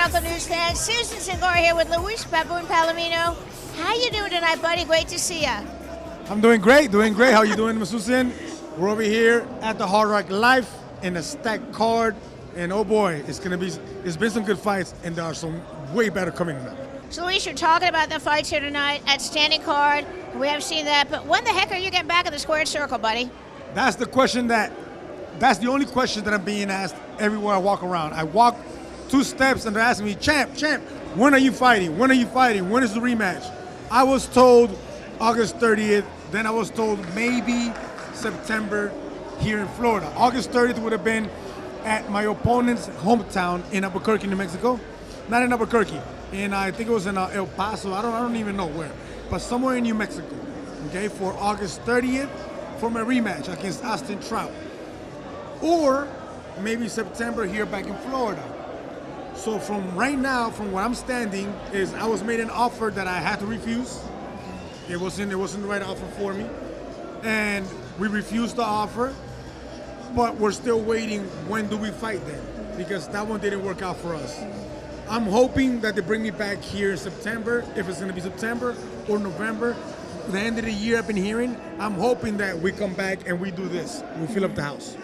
Knuckle news fans. Susan Cingari here with Luis Baboon Palomino. How you doing tonight, buddy? Great to see you. I'm doing great, doing great. How you doing, Ms. Susan? We're over here at the Hard Rock Life in a stacked card, and oh boy, it's been some good fights, and there are some way better coming up. So Luis, you're talking about the fights here tonight at standing card. We have seen that, but when the heck are you getting back in the squared circle, buddy? That's the only question that I'm being asked everywhere I walk around. I walk 2 steps and they're asking me, champ, when are you fighting? When are you fighting? When is the rematch? I was told August 30th, then I was told maybe September here in Florida. August 30th would have been at my opponent's hometown in Albuquerque, New Mexico. Not in Albuquerque, I think it was in El Paso, I don't even know where, but somewhere in New Mexico, okay, for August 30th for my rematch against Austin Trout. Or maybe September here back in Florida. So from right now, from where I'm standing, is I was made an offer that I had to refuse. It wasn't the right offer for me. And we refused the offer, but we're still waiting, when do we fight then? Because that one didn't work out for us. I'm hoping that they bring me back here in September, if it's gonna be September or November. The end of the year I've been hearing, I'm hoping that we come back and we do this. We fill up the house.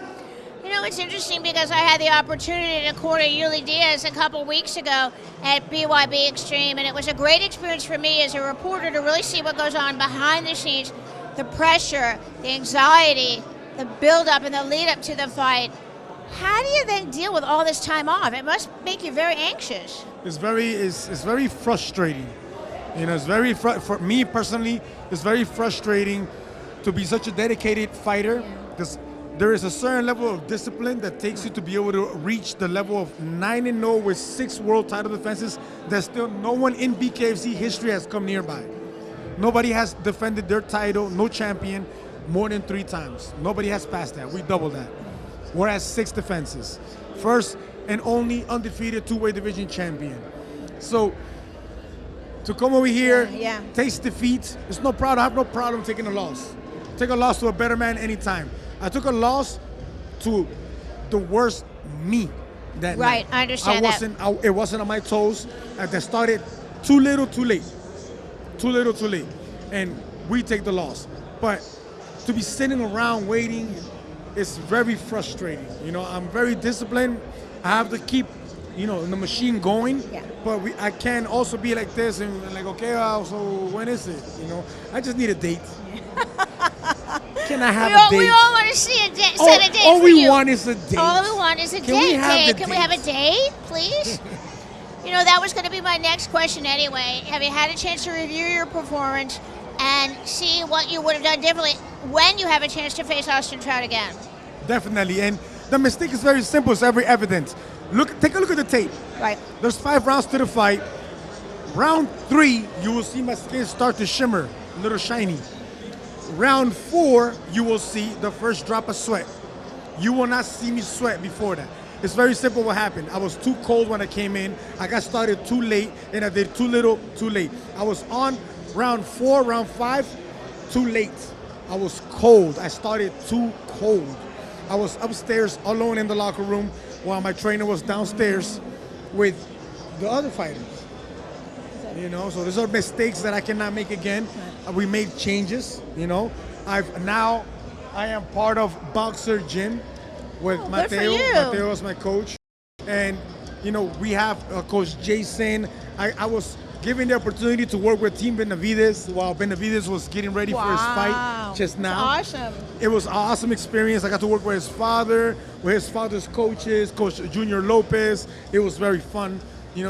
You know, it's interesting because I had the opportunity to court Yuli Diaz a couple weeks ago at BYB Extreme, and it was a great experience for me as a reporter to really see what goes on behind the scenes, the pressure, the anxiety, the build-up and the lead-up to the fight. How do you then deal with all this time off? It must make you very anxious. It's very frustrating. You know, for me personally, it's very frustrating to be such a dedicated fighter, because there is a certain level of discipline that takes you to be able to reach the level of 9-0 with 6 world title defenses that still no one in Bkfc history has come nearby. Nobody has defended their title, no champion, more than 3 times. Nobody has passed that. We doubled that. We're at 6 defenses. First and only undefeated 2-weight division champion. So to come over here, taste defeat, it's no problem. I have no problem taking a loss. Take a loss to a better man anytime. I took a loss to the worst me that night. Right, I understand It wasn't on my toes. That started too little, too late. Too little, too late. And we take the loss. But to be sitting around waiting, it's very frustrating. You know, I'm very disciplined. I have to keep, the machine going. Yeah. But I can also be like this and like, okay, so when is it? I just need a date. Can I have a date? We all want to see a date. Set a date all for we you. want is a date. All we want is a Can date. Can we have a date, please? That was going to be my next question anyway. Have you had a chance to review your performance and see what you would have done differently when you have a chance to face Austin Trout again? Definitely, and the mistake is very simple. It's very evident. Take a look at the tape. Right. There's 5 rounds to the fight. Round 3, you will see my skin start to shimmer, a little shiny. Round 4, you will see the first drop of sweat. You will not see me sweat before that. It's very simple what happened. I was too cold when I came in. I got started too late, and I did too little, too late. I was on round 4, round 5, too late. I was cold. I started too cold. I was upstairs alone in the locker room while my trainer was downstairs with the other fighters. So those are mistakes that I cannot make again. We made changes, I am part of Boxer Gym with Mateo. Mateo is my coach. And, we have Coach Jason. I was given the opportunity to work with Team Benavides while Benavides was getting ready for his fight just now. That's awesome. It was an awesome experience. I got to work with his father, with his father's coaches, Coach Junior Lopez. It was very fun,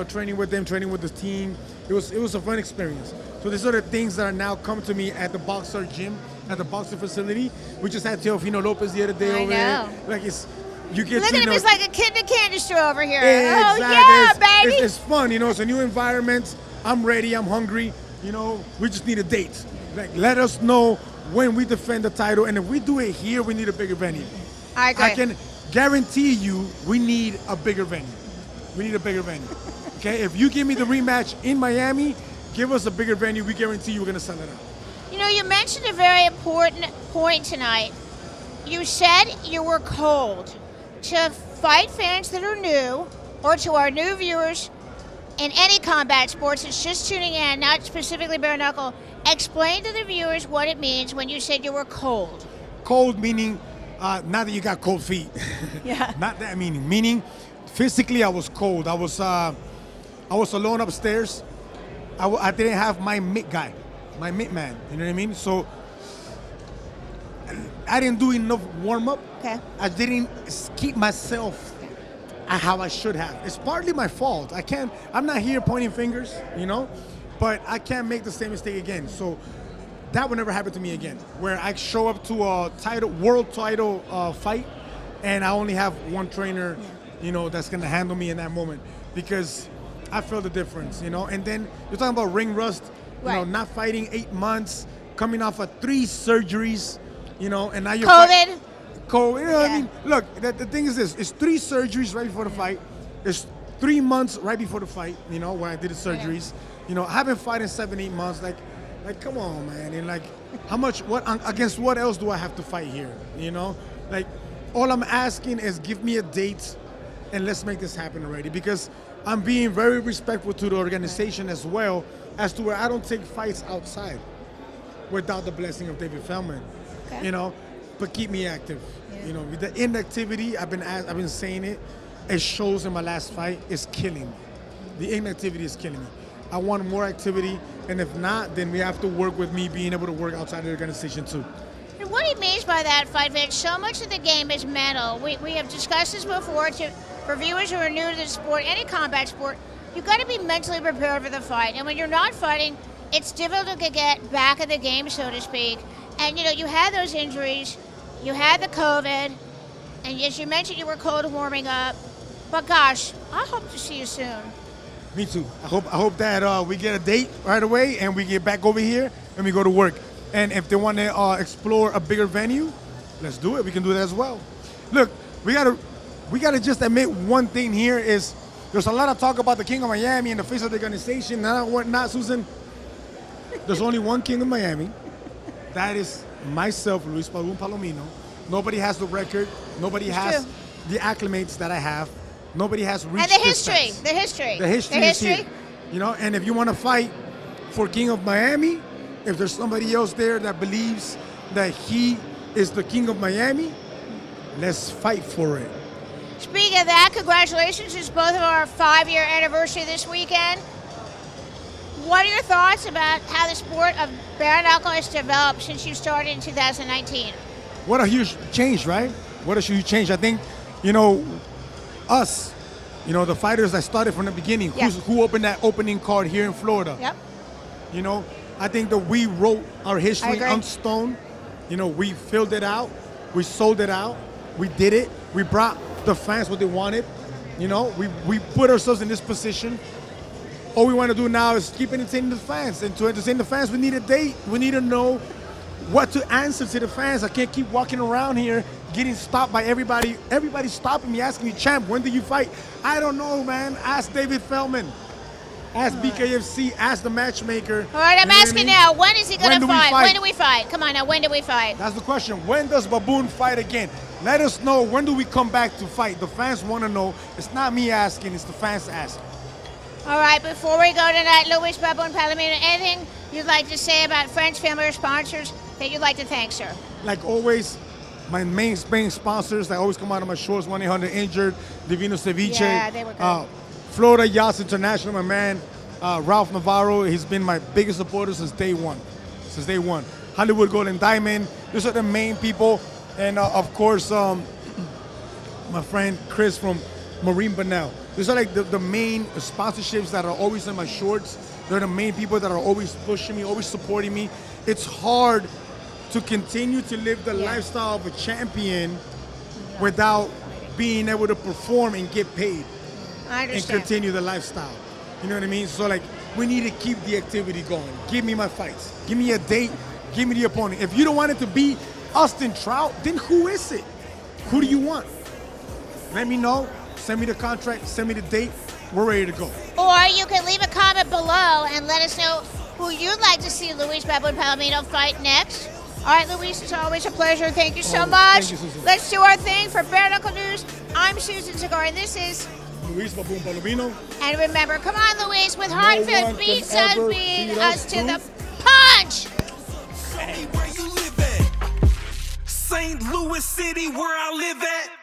training with them, training with the team. It was a fun experience. So these are the things that are now come to me at the Boxer Gym, at the Boxer facility. We just had Teofimo Lopez the other day over there. Like you get Look at him, he's like a kid in a candy store over here. Exactly. Oh yeah, baby. It's fun, It's a new environment. I'm ready. I'm hungry. We just need a date. Like, let us know when we defend the title, and if we do it here, we need a bigger venue. I agree. I can guarantee you, we need a bigger venue. We need a bigger venue. Okay, if you give me the rematch in Miami, give us a bigger venue. We guarantee you we're gonna sell it out. You mentioned a very important point tonight. You said you were cold. To fight fans that are new, or to our new viewers, in any combat sports, it's just tuning in, not specifically bare knuckle. Explain to the viewers what it means when you said you were cold. Cold meaning not that you got cold feet. Yeah. Not that meaning. Meaning physically I was cold. I was alone upstairs. I didn't have my mitt guy, my mitt man. You know what I mean? So I didn't do enough warm up. Okay. I didn't keep myself how I should have. It's partly my fault. I'm not here pointing fingers, you know, but I can't make the same mistake again. So that would never happen to me again, where I show up to a world title fight and I only have one trainer, you know, that's gonna handle me in that moment, because I feel the difference, you know. And then you're talking about ring rust, you know, not fighting 8 months, coming off of 3 surgeries, you know, and now you're COVID. COVID, you know what I mean? Look, the thing is this: it's 3 surgeries right before the fight. It's 3 months right before the fight, you know, when I did the surgeries. You know, I haven't fought in 7, 8 months. Like, come on, man. And like, against what else do I have to fight here? You know, like, all I'm asking is give me a date and let's make this happen already, because I'm being very respectful to the organization as well, as to where I don't take fights outside without the blessing of David Feldman. You know, but keep me active. You know, the inactivity, I've been saying it. It shows in my last fight. It's killing me. The inactivity is killing me. I want more activity, and if not, then we have to work with me being able to work outside of the organization too. And what he means by that, Fight Vince, so much of the game is mental. We have discussed this before. For viewers who are new to the sport, any combat sport, you've got to be mentally prepared for the fight. And when you're not fighting, it's difficult to get back in the game, so to speak. And, you know, you had those injuries, you had the COVID, and as you mentioned, you were cold warming up. But gosh, I hope to see you soon. Me too. I hope that we get a date right away and we get back over here and we go to work. And if they want to explore a bigger venue, let's do it. We can do that as well. Look, we gotta just admit one thing here is there's a lot of talk about the King of Miami and the face of the organization. Not Susan. There's only one King of Miami. That is myself, Luis Baboon Palomino. Nobody has the record. Nobody has the acclimates that I have. Nobody has reached and the this history, stats. the history is here. You know, and if you want to fight for King of Miami, if there's somebody else there that believes that he is the King of Miami, let's fight for it. Speaking of that, congratulations. It's both of our 5-year anniversary this weekend. What are your thoughts about how the sport of bare knuckle has developed since you started in 2019? What a huge change, right? What a huge change. I think, you know, us, you know, the fighters that started from the beginning, who opened that opening card here in Florida. Yep. You know, I think that we wrote our history on stone. You know, we filled it out. We sold it out. We did it. We brought the fans what they wanted. You know, we put ourselves in this position. All we want to do now is keep entertaining the fans. And to entertain the fans, we need a date. We need to know what to answer to the fans. I can't keep walking around here getting stopped by everybody. Everybody's stopping me, asking me, champ, when do you fight? I don't know, man. Ask David Feldman. Ask Bkfc. Ask the matchmaker. All right, I'm asking now. When is he going to fight? When When do we fight? Come on now, when do we fight? That's the question. When does Baboon fight again? Let us know. When do we come back to fight? The fans want to know. It's not me asking. It's the fans asking. All right, before we go tonight, Luis Baboon Palomino, anything you'd like to say about friends, family, or sponsors that you'd like to thank, sir? Like always, my main sponsors that always come out of my shorts, 1-800-INJURED, Divino Ceviche. Yeah, they were good. Florida Yachts International, my man, Ralph Navarro. He's been my biggest supporter since day one. Hollywood Gold and Diamond. Those are the main people. And of course, my friend Chris from Marine Banel. These are like the main sponsorships that are always in my shorts. They're the main people that are always pushing me, always supporting me. It's hard to continue to live the lifestyle of a champion without being able to perform and get paid. I understand. And continue the lifestyle. You know what I mean? So like, we need to keep the activity going. Give me my fights. Give me a date. Give me the opponent. If you don't want it to be Austin Trout, then who is it? Who do you want? Let me know. Send me the contract. Send me the date. We're ready to go. Or you can leave a comment below and let us know who you'd like to see Luis Baboon Palomino fight next. All right, Luis, it's always a pleasure. Thank you so much. Thank you, Susan. Let's do our thing for Bare Knuckle News. I'm Susan Cingari, and this is Luis Baboon Palomino. And remember, come on, Luis, with No heartfelt one beats can us ever being beat us us to the to- punch. Where you live at? St. Louis City, where I live at.